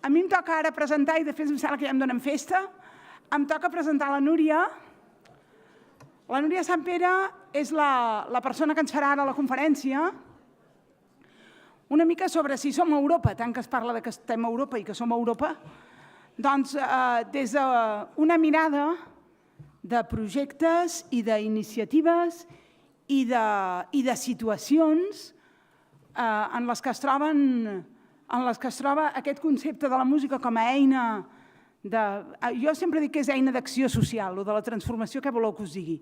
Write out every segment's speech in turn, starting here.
A mi em toca ara presentar, i després em sembla que ja em donen festa, em toca presentar la Núria. La Núria Sampere és la persona que ens farà ara la conferència, una mica sobre si som a Europa, tant que es parla que estem a Europa i que som a Europa, doncs des d'una mirada de projectes i d'iniciatives i de situacions en les que es troba aquest concepte de la música com a eina de... Jo sempre dic que és eina d'acció social, o de la transformació, què voleu que us digui.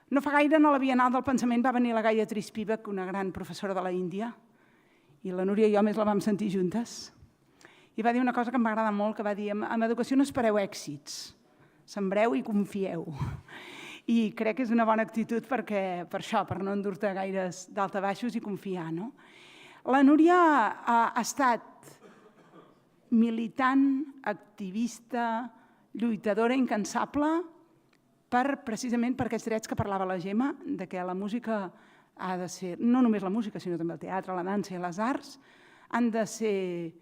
No fa gaire, a la Bienal del Pensament va venir la Gayatri Spivak, una gran professora de l'Índia, i la Núria i jo més la vam sentir juntes. I va dir una cosa que em va agradar molt, que va dir: en educació no espereu èxits, sembreu i confieu. I crec que és una bona actitud per això, per no endur-te gaires daltabaixos i confiar. La Núria ha estat militant, activista, lluitadora incansable precisament per aquests drets que parlava la Gemma, que la música ha de ser, no només la música, sinó també el teatre, la dansa i les arts, ha de ser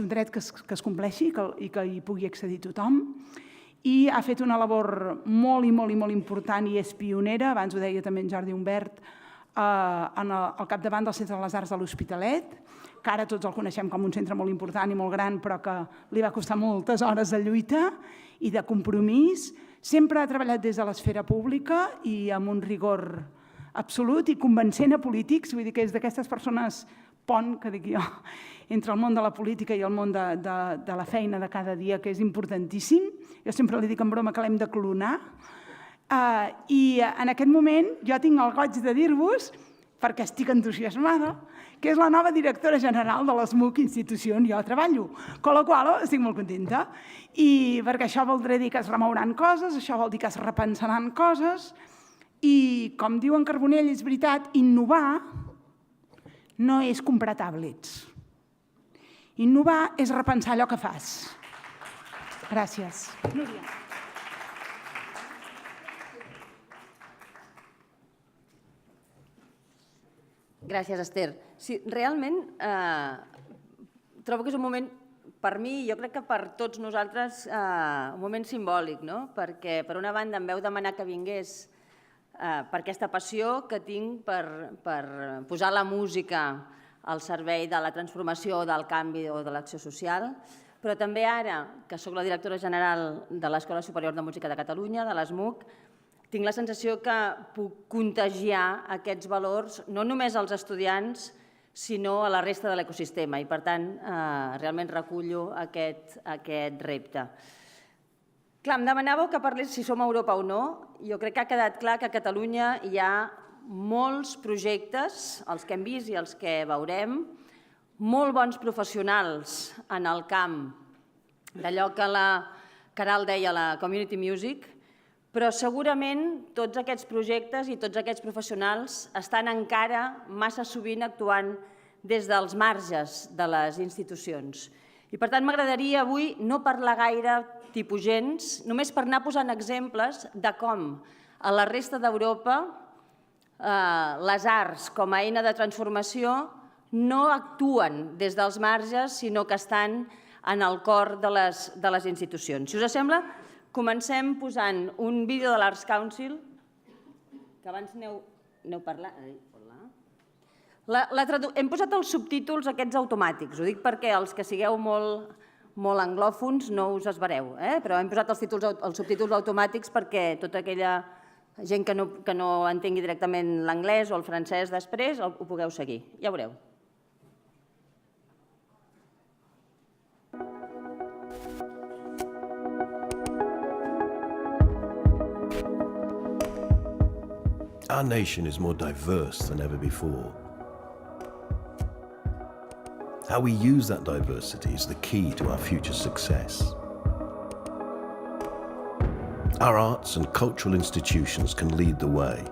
un dret que es compleixi i que hi pugui accedir tothom. I ha fet una labor molt i molt i molt important i és pionera, abans ho deia també en Jordi Humbert, al capdavant del Centre de les Arts de l'Hospitalet, que ara tots el coneixem com un centre molt important i molt gran, però que li va costar moltes hores de lluita i de compromís. Sempre ha treballat des de l'esfera pública i amb un rigor absolut i convencent a polítics, vull dir que és d'aquestes persones pont, que dic jo, entre el món de la política i el món de la feina de cada dia, que és importantíssim. Jo sempre li dic en broma que l'hem de clonar. I en aquest moment jo tinc el goig de dir-vos, perquè estic entusiasmada, que és la nova directora general de l'ESMUC institució on jo treballo, amb la qual cosa estic molt contenta. I perquè això voldrà dir que es remouran coses, això vol dir que es repensaran coses, i com diu en Carbonell, és veritat, innovar no és comprar tablets. Innovar és repensar allò que fas. Gràcies. Núria. Gràcies, Esther. Sí, realment trobo que és un moment, per mi, jo crec que per tots nosaltres, un moment simbòlic, perquè per una banda em veu demanar que vingués per aquesta passió que tinc per posar la música al servei de la transformació, del canvi o de l'acció social, però també ara, que soc la directora general de l'Escola Superior de Música de Catalunya, de l'ESMUC, tinc la sensació que puc contagiar aquests valors no només als estudiants, sinó a la resta de l'ecosistema i, per tant, realment recullo aquest repte. Clar, em demanàveu que parlés si som a Europa o no. Jo crec que ha quedat clar que a Catalunya hi ha molts projectes, els que hem vist i els que veurem, molt bons professionals en el camp d'allò que la Caral deia, la community music, però segurament tots aquests projectes i tots aquests professionals estan encara massa sovint actuant des dels marges de les institucions. I per tant m'agradaria avui no parlar gaire tipogents, només per anar posant exemples de com a la resta d'Europa les arts com a eina de transformació no actuen des dels marges, sinó que estan en el cor de les institucions. Si us sembla, comencem posant un vídeo de l'Arts Council, que abans n'heu parlat. Hem posat els subtítols aquests automàtics, ho dic perquè els que sigueu molt anglòfons no us esvereu, però hem posat els subtítols automàtics perquè tota aquella gent que no entengui directament l'anglès o el francès després ho pugueu seguir, ja veureu. Our nation is more diverse than ever before. How we use that diversity is the key to our future success. Our arts and cultural institutions can lead the way,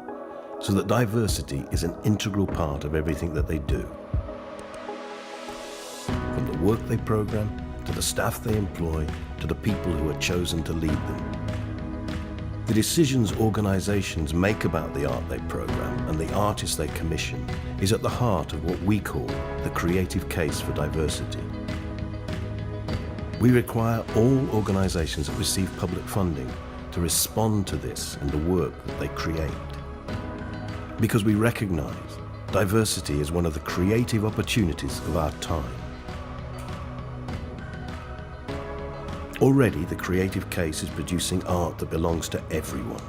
so that diversity is an integral part of everything that they do. From the work they program, to the staff they employ, to the people who are chosen to lead them. The decisions organisations make about the art they programme and the artists they commission is at the heart of what we call the creative case for diversity. We require all organisations that receive public funding to respond to this and the work that they create. Because we recognise diversity is one of the creative opportunities of our time. Already, the creative case is producing art that belongs to everyone.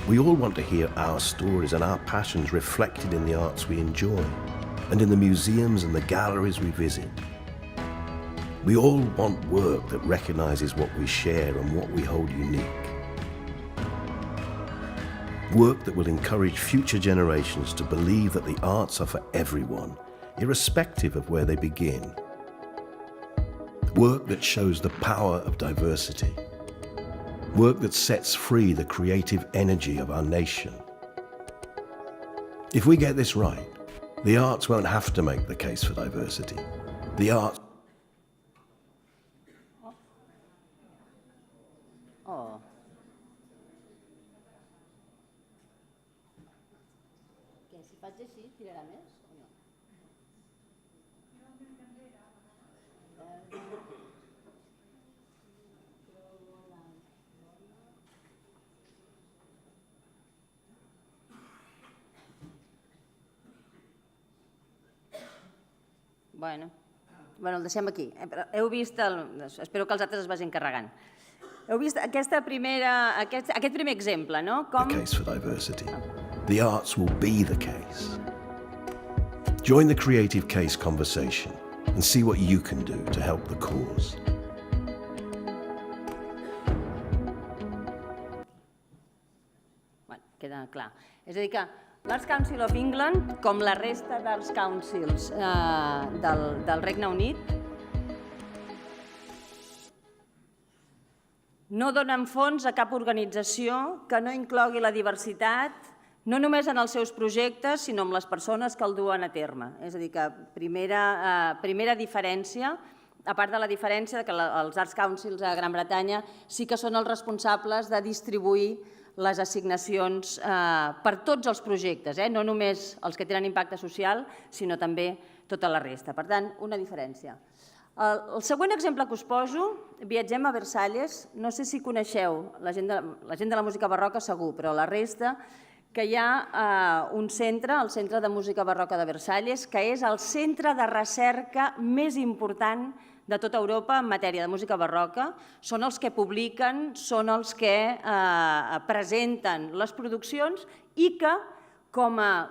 We all want to hear our stories and our passions reflected in the arts we enjoy and in the museums and the galleries we visit. We all want work that recognises what we share and what we hold unique. Work that will encourage future generations to believe that the arts are for everyone, irrespective of where they begin. Work that shows the power of diversity. Work that sets free the creative energy of our nation. If we get this right, the arts won't have to make the case for diversity. The arts Si faig així, tirarà més o no? Bueno, el deixem aquí. Heu vist, espero que els altres es vagin carregant. Heu vist aquest primer exemple, no? The case for diversity. The arts will be the case. Join the creative case conversation and see what you can do to help the cause. Queda clar. És a dir que l'Arts Council of England, com la resta dels councils del Regne Unit, no donen fons a cap organització que no inclogui la diversitat, no només en els seus projectes, sinó amb les persones que el duen a terme. És a dir, que primera diferència, a part de la diferència que els Arts Councils a Gran Bretanya sí que són els responsables de distribuir les assignacions per tots els projectes, no només els que tenen impacte social, sinó també tota la resta. Per tant, una diferència. El següent exemple que us poso, viatgem a Versalles. No sé si coneixeu, la gent de la música barroca segur, però la resta, que hi ha un centre, el Centre de Música Barroca de Versalles, que és el centre de recerca més important de tota Europa en matèria de música barroca. Són els que publiquen, són els que presenten les produccions i que, com a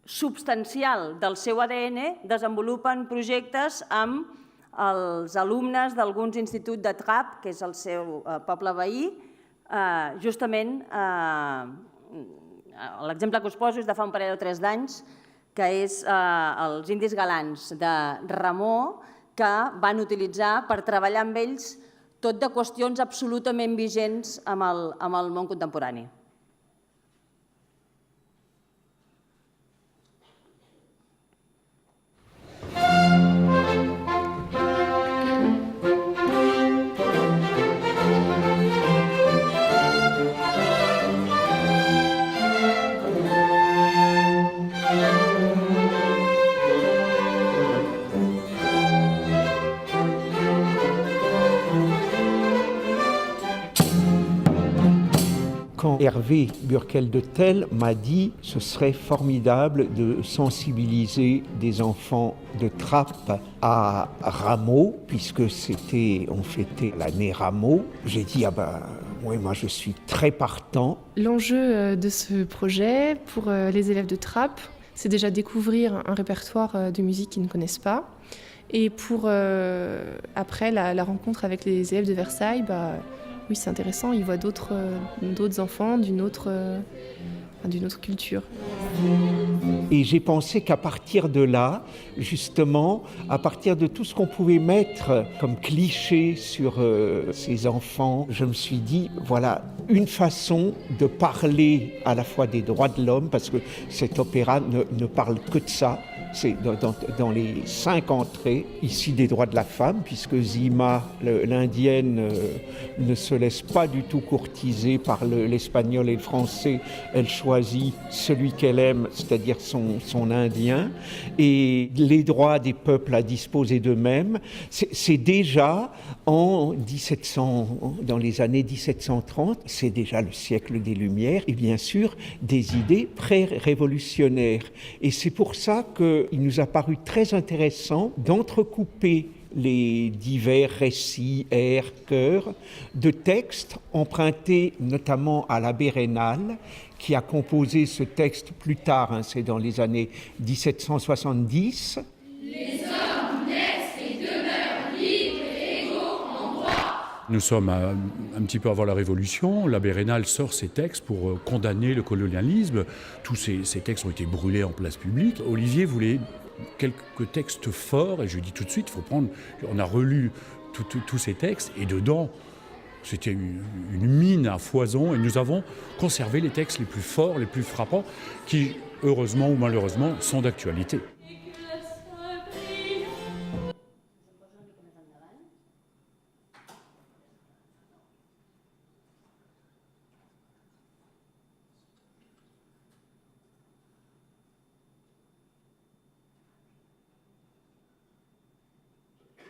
substancial del seu ADN, desenvolupen projectes amb els alumnes d'alguns instituts de Trappes, que és el seu poble veí. Justament, l'exemple que us poso és de fa un parell o 3 d'anys, que és els Indis Galants de Ramó, que van utilitzar per treballar amb ells tot de qüestions absolutament vigents amb el món contemporani. Quand Hervé Burkel-de-Tel m'a dit « ce serait formidable de sensibiliser des enfants de Trappes à Rameau, puisque on fêtait l'année Rameau », j'ai dit « ah ben, oui, moi je suis très partant ». L'enjeu de ce projet pour les élèves de Trappes, c'est déjà découvrir un répertoire de musique qu'ils ne connaissent pas. Et pour après la rencontre avec les élèves de Versailles, oui, c'est intéressant, ils voient d'autres enfants d'une autre culture. Et j'ai pensé qu'à partir de là, justement, à partir de tout ce qu'on pouvait mettre comme cliché sur ces enfants, je me suis dit, voilà, une façon de parler à la fois des droits de l'homme, parce que cet opéra ne parle que de ça. C'est dans les 5 entrées, ici des droits de la femme, puisque Zima, l'indienne, ne se laisse pas du tout courtiser par l'espagnol et le français. Elle choisit celui qu'elle aime, c'est-à-dire son indien. Et les droits des peuples à disposer d'eux-mêmes, c'est déjà dans les années 1730, c'est déjà le siècle des Lumières, et bien sûr des idées pré-révolutionnaires. Et c'est pour ça qu'il nous a paru très intéressant d'entrecouper les divers récits, airs, chœurs, de textes empruntés notamment à l'abbé Raynal, qui a composé ce texte plus tard, c'est dans les années 1770. Les hommes naissent et demeurent libres et égaux en droit. Nous sommes un petit peu avant la Révolution. L'abbé Raynal sort ses textes pour condamner le colonialisme. Tous ces textes ont été brûlés en place publique. Olivier voulait quelques textes forts, et je dis tout de suite, on a relu tous ces textes, et dedans, c'était une mine à foison, et nous avons conservé les textes les plus forts, les plus frappants, qui, heureusement ou malheureusement, sont d'actualité.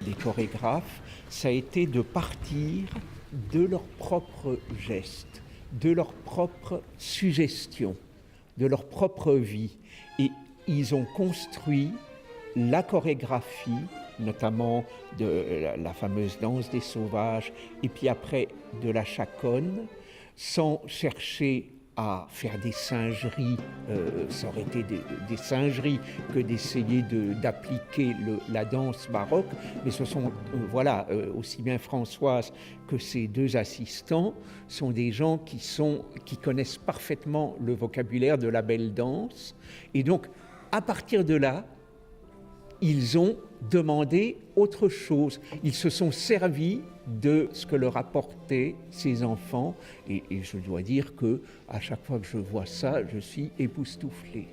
Des chorégraphes, ça a été de partir de leurs propres gestes, de leur propre suggestion, de leur propre vie. Et ils ont construit la chorégraphie, notamment de la fameuse danse des sauvages, et puis après de la chaconne, sans chercher à faire des singeries, ça aurait été des singeries que d'essayer d'appliquer la danse baroque, mais ce sont, aussi bien Françoise que ses 2 assistants sont des gens qui connaissent parfaitement le vocabulaire de la belle danse, et donc à partir de là, ils ont demandé autre chose. Ils se sont servis de ce que leur apportaient ces enfants. Et je dois dire qu'à chaque fois que je vois ça, je suis époustouflé.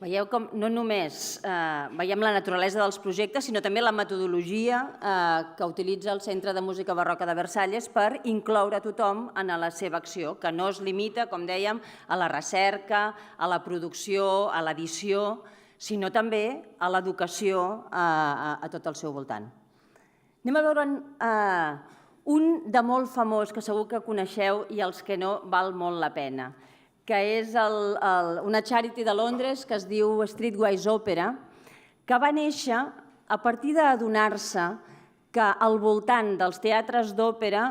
Veieu com no només veiem la naturalesa dels projectes, sinó també la metodologia que utilitza el Centre de Música Barroca de Versalles per incloure tothom en la seva acció, que no es limita, com dèiem, a la recerca, a la producció, a l'edició, sinó també a l'educació a tot el seu voltant. Anem a veure un de molt famós, que segur que coneixeu, i els que no val molt la pena, que és una charity de Londres que es diu Streetwise Opera, que va néixer a partir d'adonar-se que al voltant dels teatres d'òpera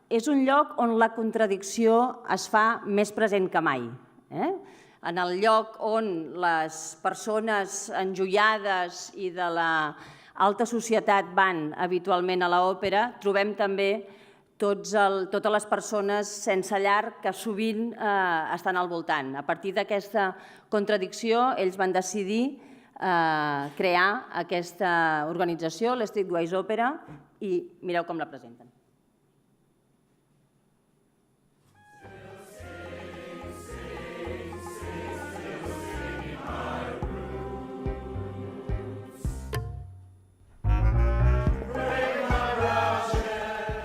és un lloc on la contradicció es fa més present que mai. En el lloc on les persones enjoiades i de l'alta societat van habitualment a l'òpera, trobem també totes les persones sense llar que sovint estan al voltant. A partir d'aquesta contradicció, ells van decidir crear aquesta organització, l'Streetwise Opera, i mireu com la presenten.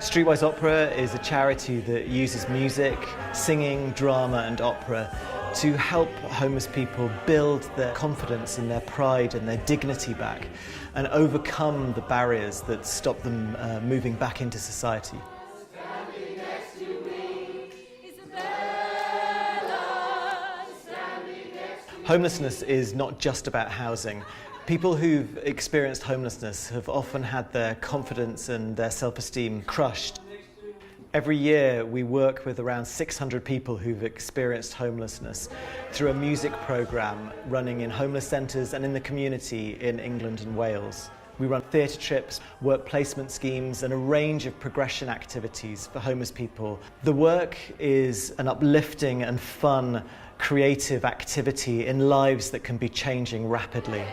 Streetwise Opera is a charity that uses music, singing, drama and opera to help homeless people build their confidence and their pride and their dignity back and overcome the barriers that stop them moving back into society. Homelessness is not just about housing. People who've experienced homelessness have often had their confidence and their self-esteem crushed. Every year we work with around 600 people who've experienced homelessness through a music programme running in homeless centres and in the community in England and Wales. We run theatre trips, work placement schemes and a range of progression activities for homeless people. The work is an uplifting and fun, creative activity in lives that can be changing rapidly.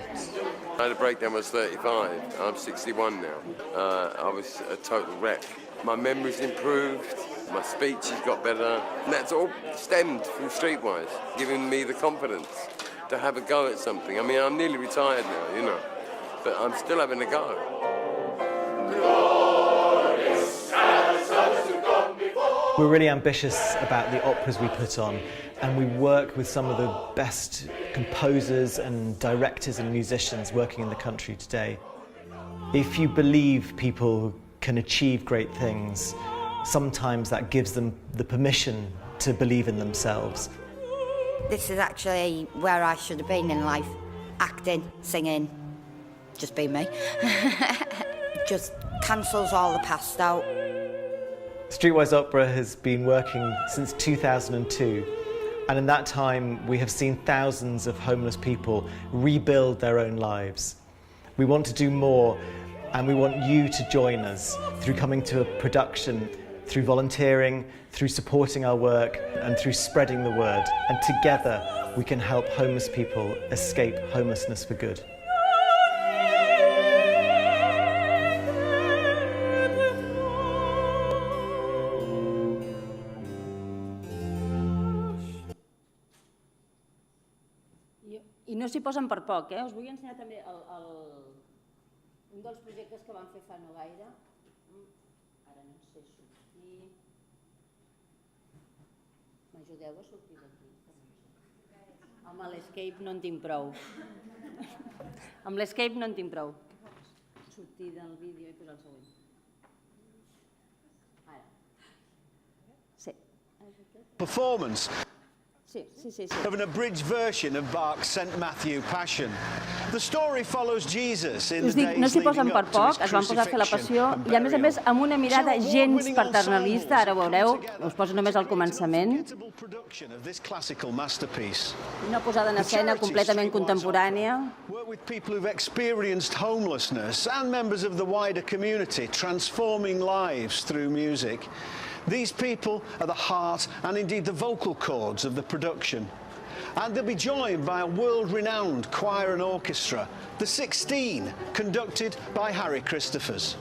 I had a breakdown when I was 35. I'm 61 now. I was a total wreck. My memory's improved, my speech has got better. And that's all stemmed from Streetwise, giving me the confidence to have a go at something. I mean, I'm nearly retired now, you know, but I'm still having a go. We're really ambitious about the operas we put on, and we work with some of the best composers and directors and musicians working in the country today. If you believe people can achieve great things, sometimes that gives them the permission to believe in themselves. This is actually where I should have been in life. Acting, singing, just be me. Just cancels all the past out. Streetwise Opera has been working since 2002, and in that time we have seen thousands of homeless people rebuild their own lives. We want to do more, and we want you to join us through coming to a production, through volunteering, through supporting our work, and through spreading the word. And together we can help homeless people escape homelessness for good. I no s'hi posen per poc, eh? Us vull ensenyar també un dels projectes que vam fer fa no gaire. Ara no sé sortir... M'ajudeu a sortir d'aquí? Amb l'Escape no en tinc prou. Amb l'Escape no en tinc prou. Sortir del vídeo i posar el següent. Ara. Sí. Performance. Sí. Of an abridged version of Bach's St. Matthew Passion. The story follows Jesus in the days no s'hi posen leading per up to his poc, es van posar a fer la passió crucifixion and i a més amb una mirada burial. gens paternalista, ara ho veureu, us poso només al començament. Una posada en escena completament contemporània. Work with people who've experienced homelessness and members of the wider community, transforming lives through music. These people are the heart and indeed the vocal cords of the production. And they'll be joined by a world-renowned choir and orchestra, the 16, conducted by Harry Christophers.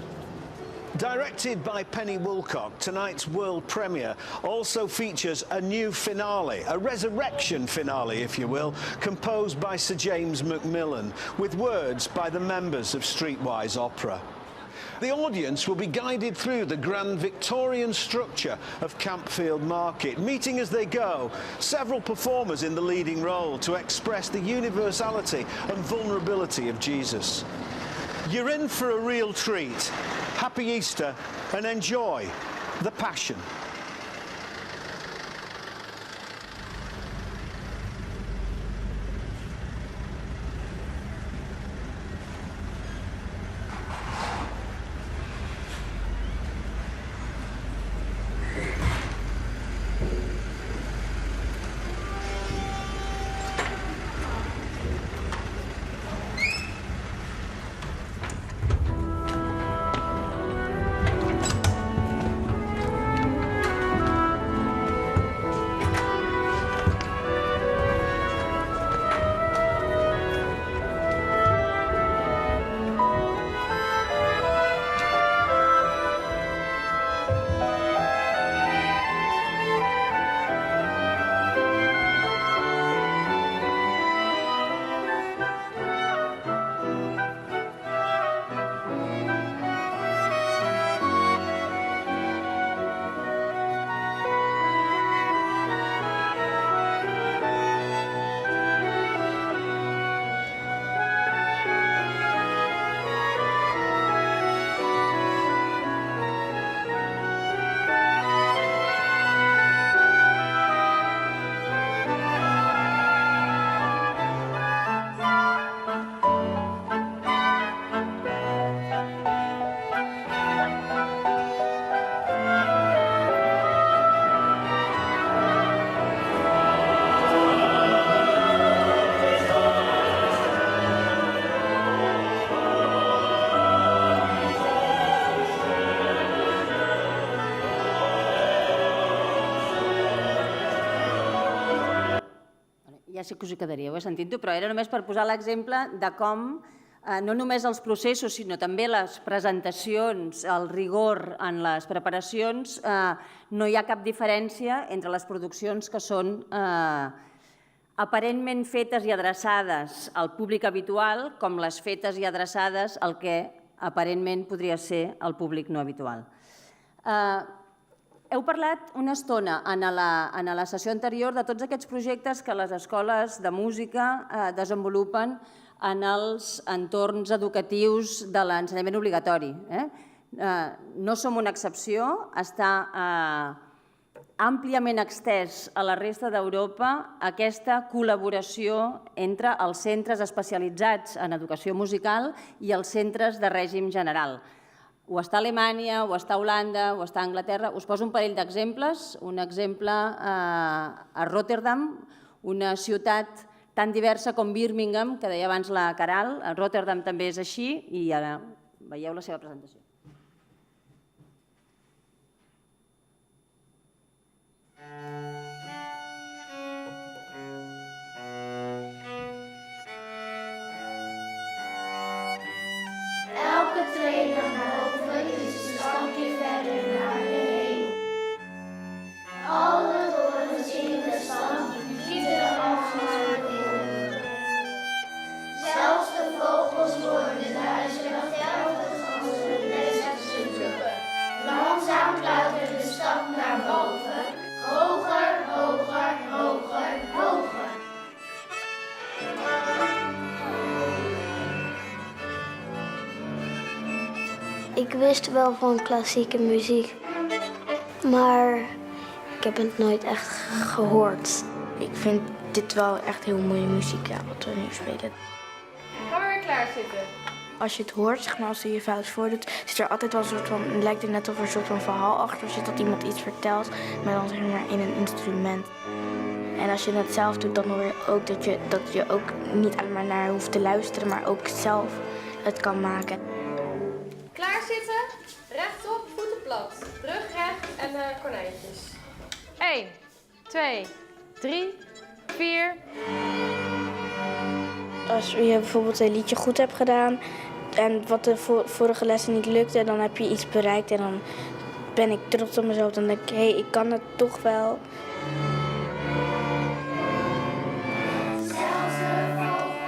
Directed by Penny Woolcock, tonight's world premiere also features a new finale, a resurrection finale, if you will, composed by Sir James Macmillan, with words by the members of Streetwise Opera. The audience will be guided through the grand Victorian structure of Campfield Market, meeting as they go several performers in the leading role to express the universality and vulnerability of Jesus. You're in for a real treat. Happy Easter and enjoy the Passion. Ja sé que us hi quedaríeu, sentint-ho, però era només per posar l'exemple de com no només els processos, sinó també les presentacions, el rigor en les preparacions, no hi ha cap diferència entre les produccions que són aparentment fetes i adreçades al públic habitual com les fetes i adreçades al que aparentment podria ser el públic no habitual. Heu parlat una estona en la sessió anterior de tots aquests projectes que les escoles de música desenvolupen en els entorns educatius de l'ensenyament obligatori. No som una excepció, està àmpliament extès a la resta d'Europa aquesta col·laboració entre els centres especialitzats en educació musical i els centres de règim general. Ho està a Alemanya, ho està a Holanda, ho està a Anglaterra. Us poso un parell d'exemples. Un exemple a Rotterdam, una ciutat tan diversa com Birmingham, que deia abans la Caral. A Rotterdam també és així i ara veieu la seva presentació. Elke tree naar boven is een stapje verder naar beneden. Alle torens in de stad gieten af naar de boven. Zelfs de vogels worden duizelig telkens als ze een nest zoeken. Langzaam klautert de stap naar boven. Hoger, hoger, hoger, hoger. Ik wist wel van klassieke muziek, maar ik heb het nooit echt gehoord. Ik vind dit wel echt heel mooie muziek, ja, wat we nu spelen. Ga maar weer klaar zitten. Als je het hoort, zeg maar, als je fout voordoet, zit er altijd wel een soort van, het lijkt er net of er een soort van verhaal achter zit, dat iemand iets vertelt, maar dan zeg maar in een instrument. En als je het zelf doet, dan hoor je ook dat je ook niet alleen maar naar hoeft te luisteren, maar ook zelf het kan maken. Klaar zitten, rechtop, voeten plat. Rug recht en konijntjes. 1, 2, 3, 4. Als je bijvoorbeeld een liedje goed hebt gedaan en wat de vorige lessen niet lukte, dan heb je iets bereikt en dan ben ik trots op mezelf. Dan denk ik, hé, ik kan het toch wel.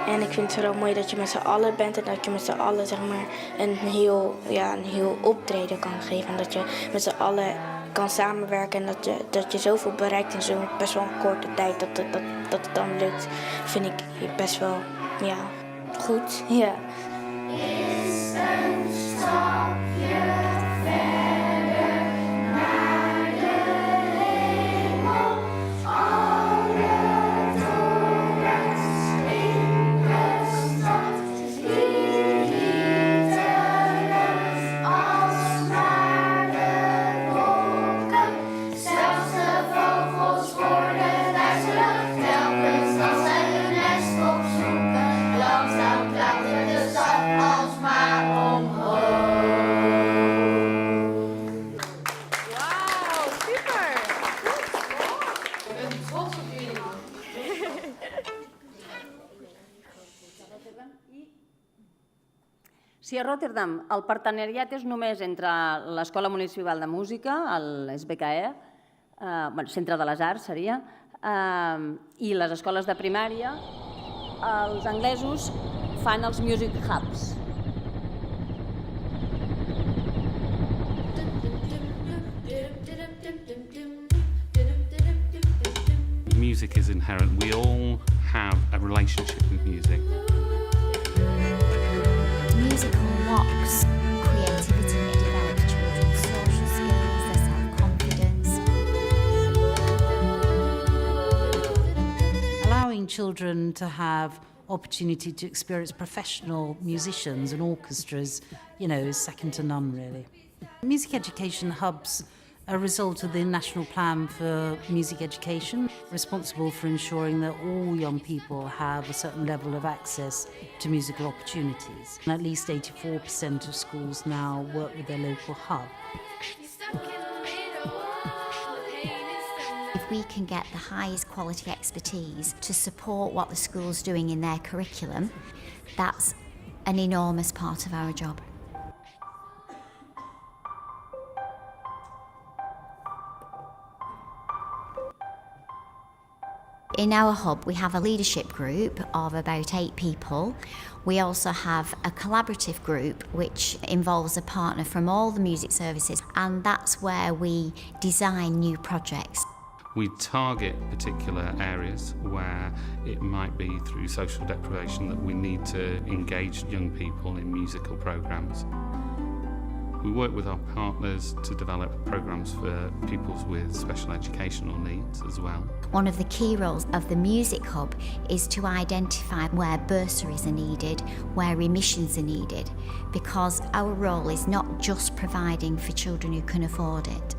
En ik vind het vooral mooi dat je met z'n allen bent en dat je met z'n allen zeg maar, een heel optreden kan geven. En dat je met z'n allen kan samenwerken en dat je zoveel bereikt in zo'n best wel korte tijd. Dat het dan lukt, vind ik best wel goed. Ja. Is een stapje verder naar de hemel. Alle torens in de stad gieteren als naar de wolken. Zelfs de vogels worden duizelig telkens als zij hun nest opzoeken. Langzaam klautert de stad alsmaar omhoog. Wauw, super! Ik ben trots op jullie. Si a Rotterdam el partenariat és només entre l'Escola Municipal de Música, l'SBKE, Centre de les Arts seria, i les escoles de primària, els anglesos fan els Music Hubs. Music is inherent. We all have a relationship with music. Music unlocks creativity, it develops children's social skills, their self-confidence. Allowing children to have opportunity to experience professional musicians and orchestras, is second to none, really. Music education hubs are a result of the National Plan for Music Education, responsible for ensuring that all young people have a certain level of access to musical opportunities. And at least 84% of schools now work with their local hub. If we can get the highest quality expertise to support what the school's doing in their curriculum, that's an enormous part of our job. In our hub, we have a leadership group of about 8 people. We also have a collaborative group which involves a partner from all the music services, and that's where we design new projects. We target particular areas where it might be through social deprivation that we need to engage young people in musical programmes. We work with our partners to develop programmes for pupils with special educational needs as well. One of the key roles of the Music Hub is to identify where bursaries are needed, where remissions are needed, because our role is not just providing for children who can afford it.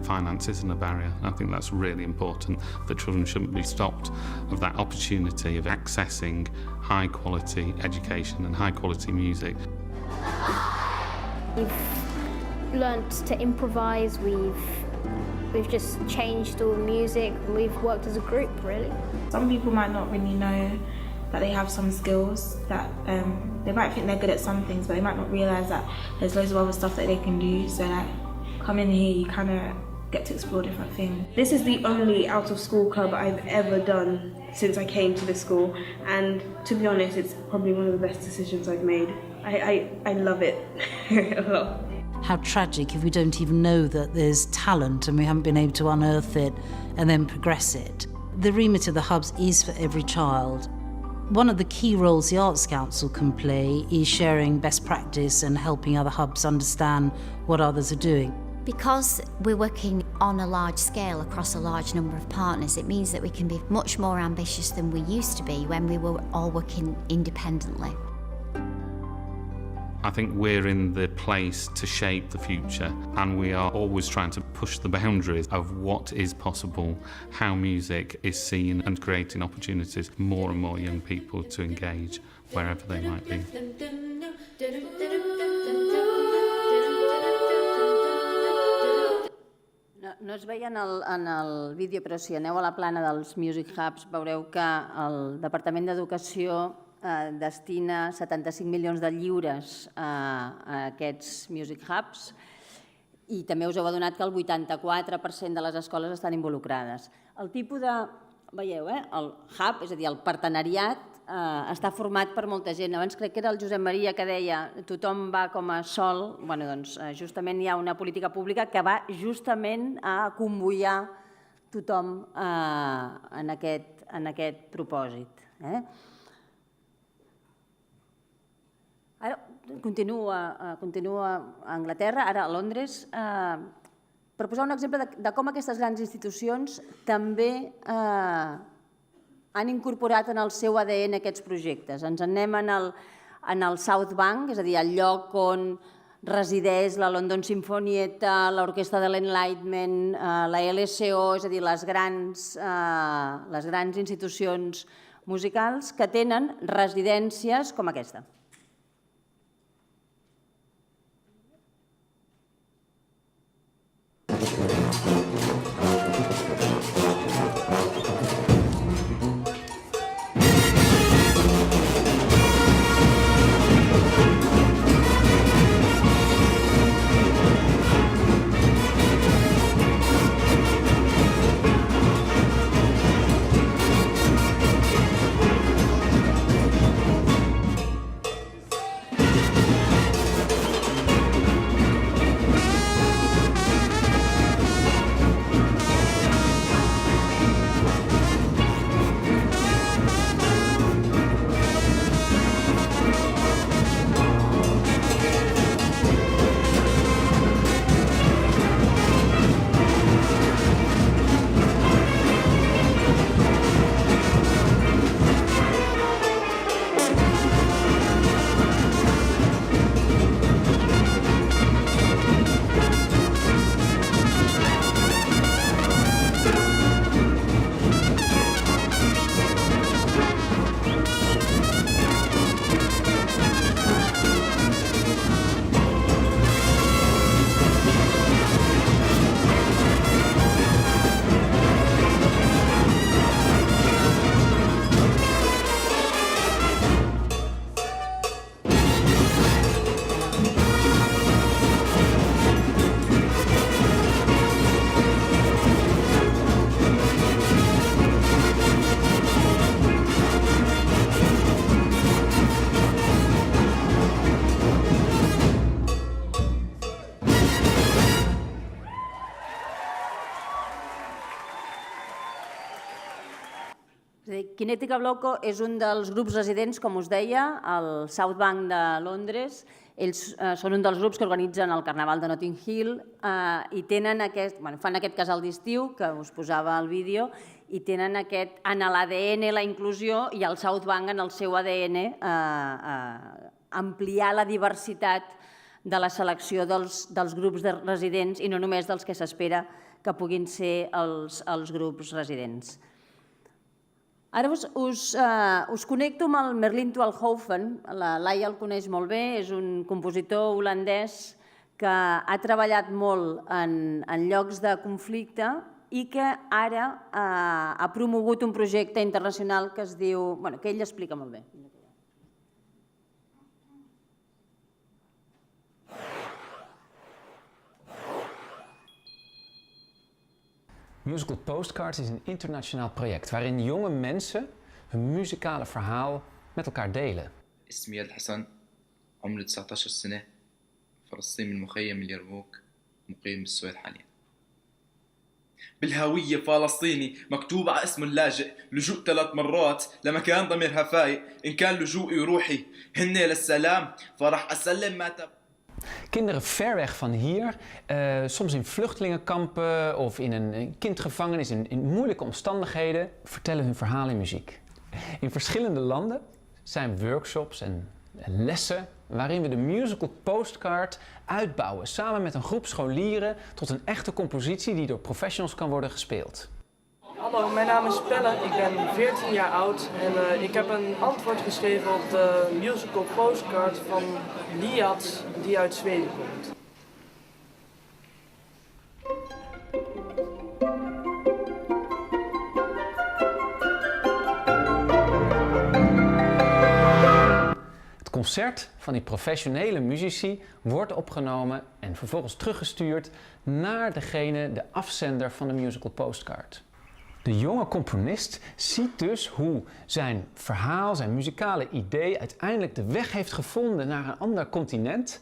Finance isn't a barrier. I think that's really important, that children shouldn't be stopped of that opportunity of accessing high quality education and high quality music. We've learnt to improvise, we've just changed all the music, we've worked as a group really. Some people might not really know that they have some skills, that they might think they're good at some things, but they might not realise that there's loads of other stuff that they can do, so like come in here, you kind of get to explore different things. This is the only out of school club I've ever done since I came to the school, and to be honest, it's probably one of the best decisions I've made. I love it a lot. How tragic if we don't even know that there's talent and we haven't been able to unearth it and then progress it. The remit of the hubs is for every child. One of the key roles the Arts Council can play is sharing best practice and helping other hubs understand what others are doing. Because we're working on a large scale across a large number of partners, it means that we can be much more ambitious than we used to be when we were all working independently. I think we're in the place to shape the future, and we are always trying to push the boundaries of what is possible, how music is seen, and creating opportunities for more and more young people to engage wherever they might be. No es veia en el vídeo, però si aneu a la plana dels Music Hubs veureu que el Departament d'Educació destina 75 milions de lliures a aquests Music Hubs i també us heu adonat que el 84% de les escoles estan involucrades. El tipus de... Veieu, el hub, és a dir, el partenariat, està format per molta gent. Abans crec que era el Josep Maria que deia tothom va com a sol. Bé, doncs justament hi ha una política pública que va justament a convoiar tothom en aquest propòsit. Ara continua a Anglaterra, ara a Londres, per posar un exemple de com aquestes grans institucions també han incorporat en el seu ADN aquests projectes. Ens en anem en el South Bank, és a dir, el lloc on resideix la London Sinfonietta, l'Orquestra de l'Enlightenment, la LSO, és a dir, les grans institucions musicals que tenen residències com aquesta. Kinetica Blocco és un dels grups residents, com us deia, al South Bank de Londres. Ells són un dels grups que organitzen el Carnaval de Notting Hill i fan aquest casal d'estiu, que us posava al vídeo, i tenen en l'ADN la inclusió i el South Bank en el seu ADN ampliar la diversitat de la selecció dels grups de residents i no només dels que s'espera que puguin ser els grups residents. Ara us connecto amb el Merlin Twalhoven. La Laia el coneix molt bé, és un compositor holandès que ha treballat molt en llocs de conflicte i que ara ha promogut un projecte internacional que es diu... que ell explica molt bé. Musical Postcards is een internationaal project waarin jonge mensen hun muzikale verhaal met elkaar delen. اسمي الحسن عمري 19 سنة فلسطيني من مخيم اليرموك مقيم بالسويد حاليا. بالهوية فلسطيني مكتوب على اسم اللاجئ لجوء 3 مرات لمكان ضميرها فايق إن كان لجوئي وروحي هن للسلام فرح أسلم ما تب. Kinderen ver weg van hier, soms in vluchtelingenkampen of in een kindgevangenis in moeilijke omstandigheden, vertellen hun verhaal in muziek. In verschillende landen zijn workshops en lessen waarin we de musical postcard uitbouwen samen met een groep scholieren tot een echte compositie die door professionals kan worden gespeeld. Hallo, mijn naam is Pelle, ik ben 14 jaar oud en ik heb een antwoord geschreven op de musical postcard van Liat die uit Zweden komt. Het concert van die professionele muzici wordt opgenomen en vervolgens teruggestuurd naar de afzender van de musical postcard. De jonge componist ziet dus hoe zijn verhaal, zijn muzikale idee uiteindelijk de weg heeft gevonden naar een ander continent,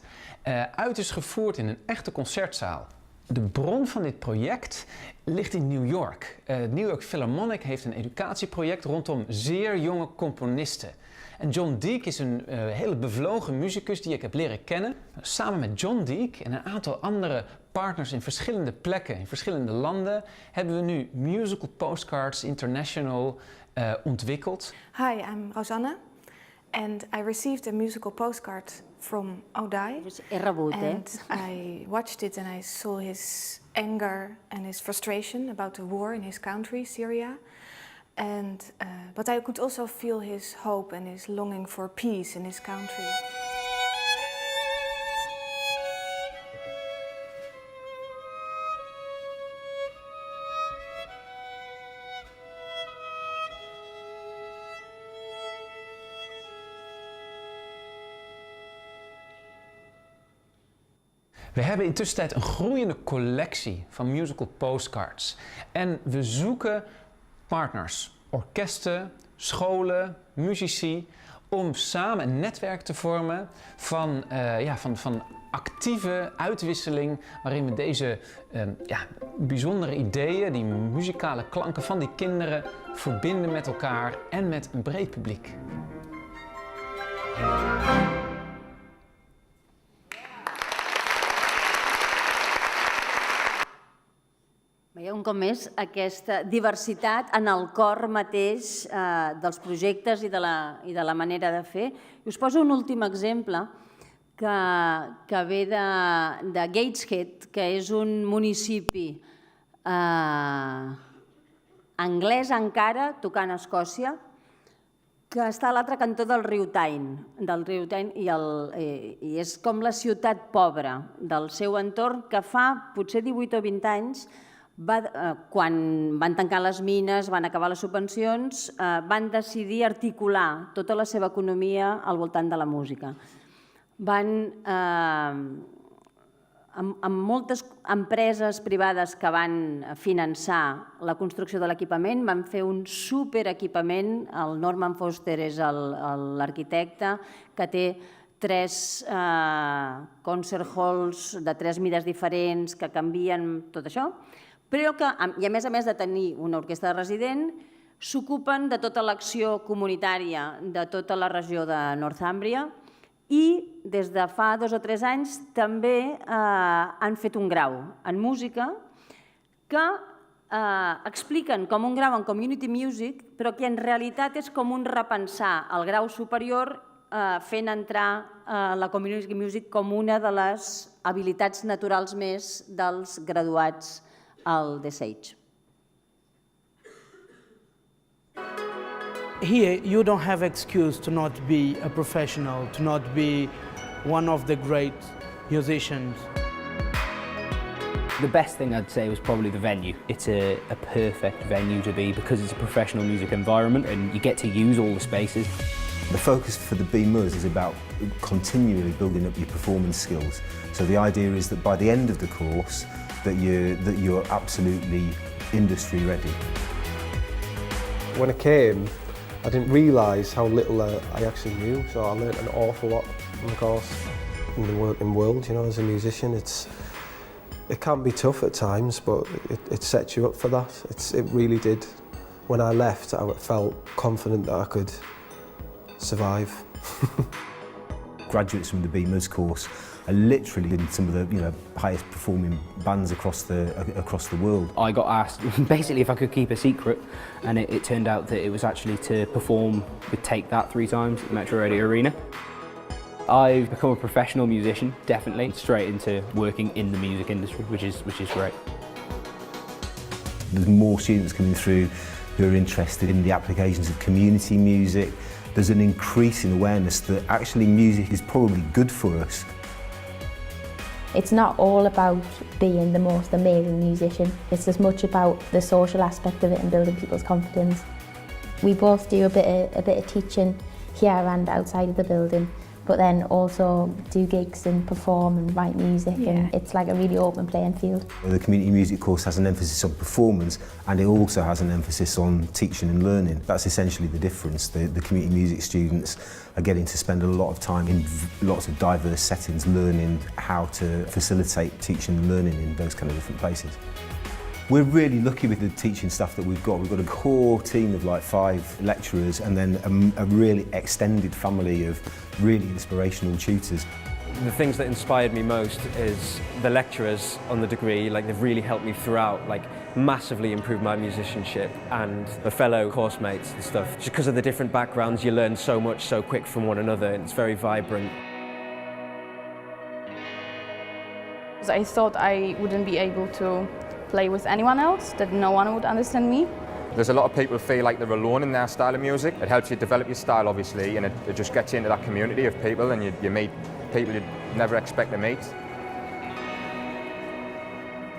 uit is gevoerd in een echte concertzaal. De bron van dit project ligt in New York. New York Philharmonic heeft een educatieproject rondom zeer jonge componisten. En John Deak is een hele bevlogen muzikus die ik heb leren kennen. Samen met John Deak en een aantal andere partners in verschillende plekken, in verschillende landen, hebben we nu Musical Postcards International ontwikkeld. Hi, I'm Rosanne and I received a musical postcard from Odai. And I watched it and I saw his anger and his frustration about the war in his country, Syria. But I could also feel his hope and his longing for peace in his country. We hebben intussen een groeiende collectie van musical postcards. En we zoeken partners, orkesten, scholen, muzici, om samen een netwerk te vormen van actieve uitwisseling, waarin we deze bijzondere ideeën, die muzikale klanken van die kinderen, verbinden met elkaar en met een breed publiek. Veieu un cop més aquesta diversitat en el cor mateix dels projectes i de la manera de fer. I us poso un últim exemple que ve de Gateshead, que és un municipi anglès encara, tocant a Escòcia, que està a l'altre cantó del riu Tyne, i és com la ciutat pobra del seu entorn, que fa potser 18 o 20 anys, quan van tancar les mines, van acabar les subvencions, van decidir articular tota la seva economia al voltant de la música. Amb moltes empreses privades que van finançar la construcció de l'equipament, van fer un superequipament. El Norman Foster és l'arquitecte, que té 3 concert halls de 3 mides diferents que canvien tot això, però que, i a més de tenir una orquestra resident, s'ocupen de tota l'acció comunitària de tota la regió de Northàmbria i des de fa 2 o 3 anys també han fet un grau en música que expliquen com un grau en Community Music, però que en realitat és com un repensar el grau superior fent entrar la Community Music com una de les habilitats naturals més dels graduats al DSH. Here, you don't have excuse to not be a professional, to not be one of the great musicians. The best thing I'd say was probably the venue. It's a perfect venue to be because it's a professional music environment and you get to use all the spaces. The focus for the BMUS is about continually building up your performance skills. So the idea is that by the end of the course, that you're absolutely industry ready. When I came, I didn't realise how little I actually knew, so I learnt an awful lot from the course. In the working world, you know, as a musician, it can be tough at times, but it sets you up for that. It really did. When I left, I felt confident that I could survive. Graduates from the BMUS course are literally in some of the highest performing bands across the world. I got asked basically if I could keep a secret, and it turned out that it was actually to perform with Take That 3 times at the Metro Radio Arena. I've become a professional musician, definitely, straight into working in the music industry, which is great. There's more students coming through who are interested in the applications of community music. There's an increasing awareness that actually music is probably good for us. It's not all about being the most amazing musician. It's as much about the social aspect of it and building people's confidence. We both do a bit of teaching here and outside of the building, but then also do gigs and perform and write music, and it's like a really open playing field. The community music course has an emphasis on performance, and it also has an emphasis on teaching and learning. That's essentially the difference. The community music students are getting to spend a lot of time in lots of diverse settings learning how to facilitate teaching and learning in those kind of different places. We're really lucky with the teaching staff that we've got. We've got a core team of like 5 lecturers and then a really extended family of really inspirational tutors. The things that inspired me most is the lecturers on the degree. Like, they've really helped me throughout, like massively improve my musicianship, and the fellow course mates and stuff. Just because of the different backgrounds, you learn so much so quick from one another. It's very vibrant. I thought I wouldn't be able to play with anyone else, that no one would understand me. There's a lot of people who feel like they're alone in their style of music. It helps you develop your style, obviously, and it just gets you into that community of people, and you meet people you'd never expect to meet.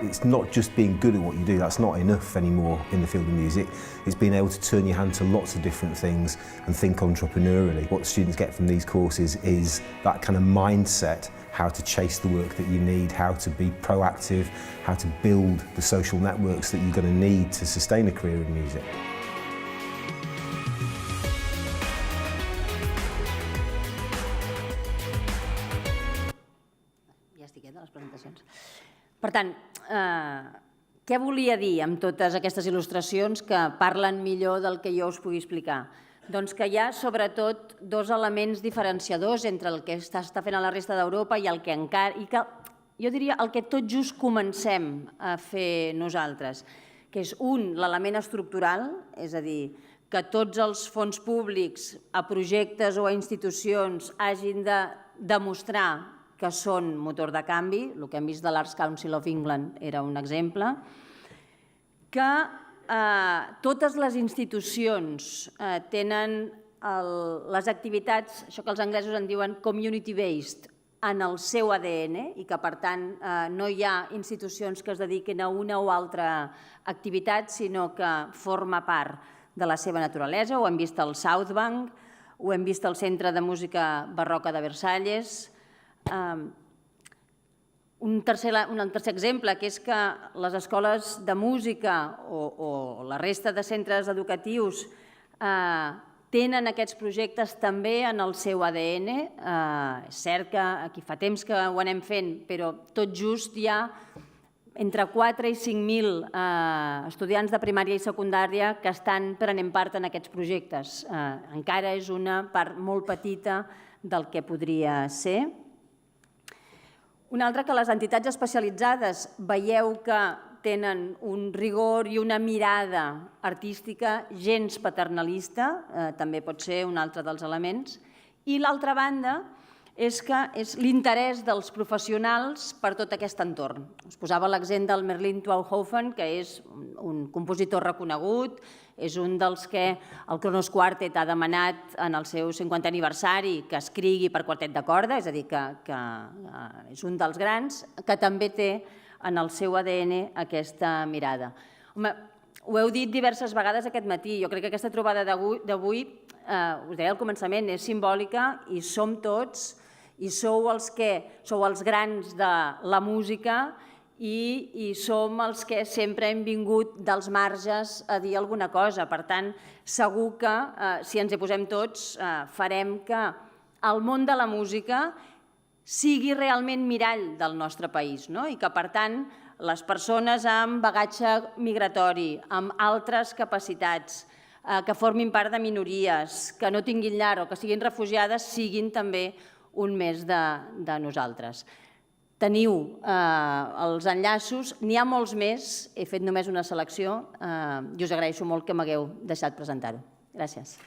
It's not just being good at what you do, that's not enough anymore in the field of music. It's being able to turn your hand to lots of different things and think entrepreneurially. What students get from these courses is that kind of mindset, how to chase the work that you need, how to be proactive, how to build the social networks that you're going to need to sustain a career in music. Ja estic de les presentacions. Per tant, què volia dir amb totes aquestes il·lustracions que parlen millor del que jo us pugui explicar? Doncs que hi ha sobretot 2 elements diferenciadors entre el que està fent a la resta d'Europa i el que encara... Jo diria el que tot just comencem a fer nosaltres, que és l'element estructural, és a dir, que tots els fons públics a projectes o a institucions hagin de demostrar que són motor de canvi, el que hem vist de l'Arts Council of England era un exemple, que totes les institucions tenen les activitats, això que els anglesos en diuen community-based, en el seu ADN i que, per tant, no hi ha institucions que es dediquin a una o altra activitat, sinó que forma part de la seva naturalesa. Ho hem vist al South Bank, ho hem vist al Centre de Música Barroca de Versalles. Un tercer exemple, que és que les escoles de música o la resta de centres educatius tenen aquests projectes també en el seu ADN. És cert que aquí fa temps que ho anem fent, però tot just ja entre 4 i 5.000 estudiants de primària i secundària que estan prenent part en aquests projectes. Encara és una part molt petita del que podria ser. Una altra, que les entitats especialitzades veieu que tenen un rigor i una mirada artística gens paternalista, també pot ser un altre dels elements. I l'altra banda és que és l'interès dels professionals per tot aquest entorn. Us posava l'exemple del Merlin Twauhofen, que és un compositor reconegut, és un dels que el Kronos Quartet ha demanat en el seu 50è aniversari que escrigui per quartet de corda, és a dir, que és un dels grans, que també té en el seu ADN aquesta mirada. Home, ho heu dit diverses vegades aquest matí, jo crec que aquesta trobada d'avui, us deia al començament, és simbòlica i som tots, i sou els grans de la música i som els que sempre hem vingut dels marges a dir alguna cosa. Per tant, segur que si ens hi posem tots farem que el món de la música sigui realment mirall del nostre país i que, per tant, les persones amb bagatge migratori, amb altres capacitats, que formin part de minories, que no tinguin llar o que siguin refugiades, siguin també un més de nosaltres. Teniu els enllaços, n'hi ha molts més, he fet només una selecció i us agraeixo molt que m'hagueu deixat presentar-ho. Gràcies.